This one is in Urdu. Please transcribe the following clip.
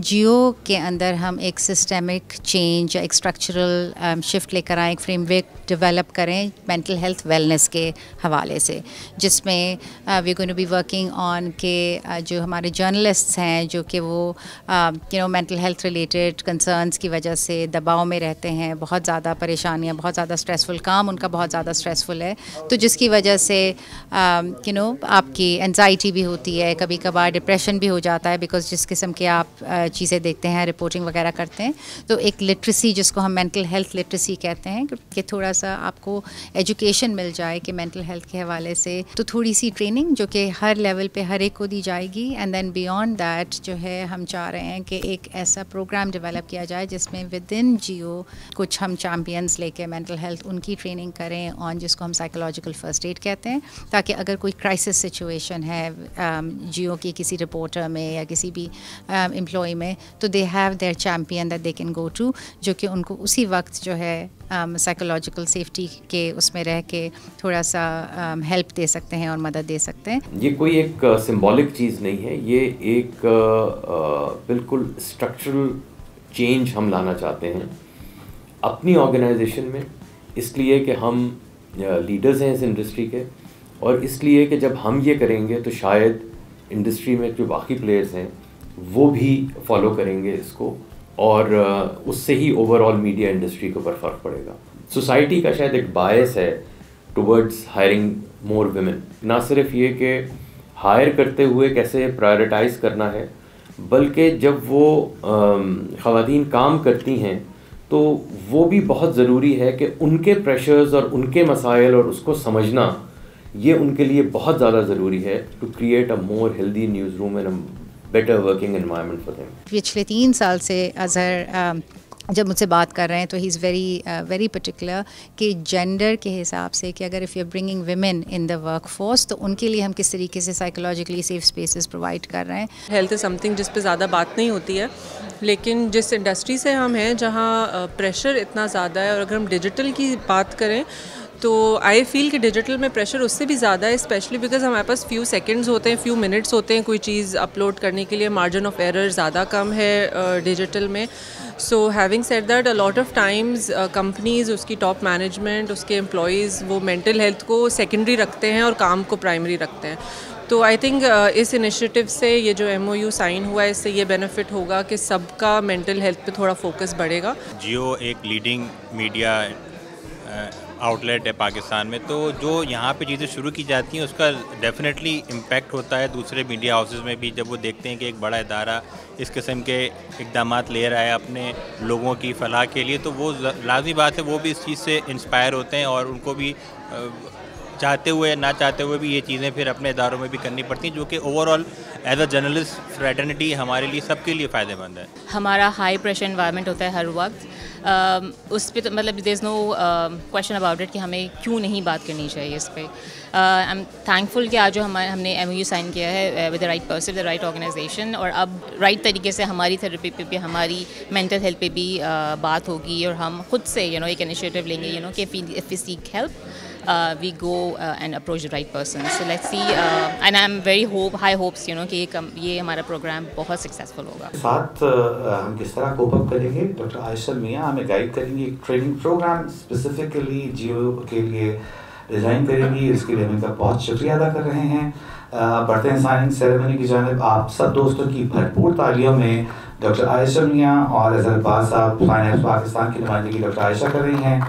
جیو کے اندر ہم ایک سسٹمک چینج، ایک اسٹرکچرل شفٹ لے کر آئیں، ایک فریم ورک ڈیولپ کریں مینٹل ہیلتھ ویلنس کے حوالے سے، جس میں we going to be working on کہ جو ہمارے جرنلسٹس ہیں جو کہ وہ مینٹل ہیلتھ ریلیٹڈ کنسرنس کی وجہ سے دباؤ میں رہتے ہیں، بہت زیادہ پریشانیاں، بہت زیادہ اسٹریسفل کام ان کا بہت زیادہ اسٹریسفل ہے، تو جس کی وجہ سے آپ کی انزائٹی بھی ہوتی ہے، کبھی کبھار ڈپریشن بھی ہو جاتا ہے، بیکاز جس قسم کے آپ چیزیں دیکھتے ہیں، رپورٹنگ وغیرہ کرتے ہیں. تو ایک لٹریسی جس کو ہم مینٹل ہیلتھ لٹریسی کہتے ہیں کہ تھوڑا سا آپ کو ایجوکیشن مل جائے کہ مینٹل ہیلتھ کے حوالے سے، تو تھوڑی سی ٹریننگ جو کہ ہر لیول پہ ہر ایک کو دی جائے گی. اینڈ دین بیونڈ دیٹ جو ہے ہم چاہ رہے ہیں کہ ایک ایسا پروگرام ڈیولپ کیا جائے جس میں ود ان جیو کچھ ہم چیمپئنس لے کے مینٹل ہیلتھ ان کی ٹریننگ کریں آن جس کو ہم سائیکولوجیکل فرسٹ ایڈ کہتے ہیں، تاکہ اگر کوئی کرائسس سچویشن ہے جیو کی کسی رپورٹر میں یا کسی بھی امپلائی میں، تو they have their champion that they can go to, جو کہ ان کو اسی وقت جو ہے سائیکولوجیکل سیفٹی کے اس میں رہ کے تھوڑا سا ہیلپ دے سکتے ہیں اور مدد دے سکتے ہیں. یہ کوئی ایک سمبولک چیز نہیں ہے، یہ ایک بالکل اسٹرکچرل چینج ہم لانا چاہتے ہیں اپنی آرگنائزیشن میں، اس لیے کہ ہم لیڈرز ہیں اس انڈسٹری کے، اور اس لیے کہ جب ہم یہ کریں گے تو شاید انڈسٹری میں جو باقی پلیئرز ہیں وہ بھی فالو کریں گے اس کو، اور اس سے ہی اوور آل میڈیا انڈسٹری کے اوپر فرق پڑے گا. سوسائٹی کا شاید ایک باعث ہے ٹورڈز ہائرنگ مور ویمن، نہ صرف یہ کہ ہائر کرتے ہوئے کیسے پرائرٹائز کرنا ہے، بلکہ جب وہ خواتین کام کرتی ہیں تو وہ بھی بہت ضروری ہے کہ ان کے پریشرز اور ان کے مسائل اور اس کو سمجھنا، یہ ان کے لیے بہت زیادہ ضروری ہے to create a more healthy news room and better working environment for them. پچھلے 3 سال سے اظہر جب مجھ سے بات کر رہے ہیں تو ہی از ویری پرٹیکولر کہ جینڈر کے حساب سے کہ اگر if you bringing women in the work force تو ان کے لیے ہم کس طریقے سے سائیکولوجیکلی سیف اسپیسز پرووائڈ کر رہے ہیں. ہیلتھ از سم تھنگ جس پہ زیادہ بات نہیں ہوتی ہے، لیکن جس انڈسٹری سے ہم ہیں جہاں پریشر اتنا زیادہ ہے، اور اگر ہم ڈیجیٹل کی بات کریں تو آئی فیل کہ ڈیجیٹل میں پریشر اس سے بھی زیادہ ہے، اسپیشلی بیکاز ہمارے پاس فیو سیکنڈز ہوتے ہیں، فیو منٹس ہوتے ہیں کوئی چیز اپلوڈ کرنے کے لیے، مارجن آف ایرر زیادہ کم ہے ڈیجیٹل میں. So having said that a lot of times companies, اس کی ٹاپ مینجمنٹ، اس کے امپلائیز وہ مینٹل ہیلتھ کو سیکنڈری رکھتے ہیں اور کام کو پرائمری رکھتے ہیں. تو آئی تھنک اس انیشیٹو سے یہ جو ایم او یو سائن ہوا ہے، اس سے یہ بینیفٹ ہوگا کہ سب کا مینٹل ہیلتھ پہ تھوڑا فوکس بڑھے گا. جیو ایک لیڈنگ میڈیا آؤٹ لیٹ ہے پاکستان میں، تو جو یہاں پہ چیزیں شروع کی جاتی ہیں اس کا ڈیفینیٹلی امپیکٹ ہوتا ہے دوسرے میڈیا ہاؤسز میں بھی، جب وہ دیکھتے ہیں کہ ایک بڑا ادارہ اس قسم کے اقدامات لے رہا ہے اپنے لوگوں کی فلاح کے لیے، تو وہ لازمی بات ہے وہ بھی اس چیز سے انسپائر ہوتے ہیں، اور ان کو بھی چاہتے ہوئے نہ چاہتے ہوئے بھی یہ چیزیں پھر اپنے اداروں میں بھی کرنی پڑتی ہیں، جو کہ over all as a journalist fraternity ہمارے لیے سب کے لیے فائدہ مند ہے. ہمارا ہائی پریشر انوائرمنٹ ہوتا ہے ہر وقت، اس پہ مطلب دیر از نو کویشچن اباؤٹ اٹ کہ ہمیں کیوں نہیں بات کرنی چاہیے اس پہ. آئی ایم تھینکفل کہ آج جو ہم نے ایم او یو سائن کیا ہے with the right person, the right organisation, اور اب رائٹ طریقے سے ہماری تھراپی پہ بھی، ہماری مینٹل ہیلتھ پہ بھی بات ہوگی، اور ہم خود سے ایک انیشیٹو لیں گے کہ if we seek help we go and approach the right person. So let's see and I'm very high hopes کہ یہ ہمارا پروگرام بہت سکسیزفل ہوگا. ساتھ ہم کس طرح کوپ اپ کریں گے، ڈاکٹر عائشہ میاں ہمیں گائیڈ کریں گی. ایک ٹریننگ پروگرام اسپیسیفکلی جیو کے لیے ڈیزائن کریں گی، اس کے لیے ہم ان کا بہت شکریہ ادا کر رہے ہیں. بڑھتے ہیں سائننگ سیریمنی کی جانب. آپ سب دوستوں کی بھرپور تعلیوں میں ڈاکٹر عائشہ میاں اور اظہر باز صاحب فائنانس پاکستان کی نمائندگی ڈاکٹر عائشہ کر رہی ہیں.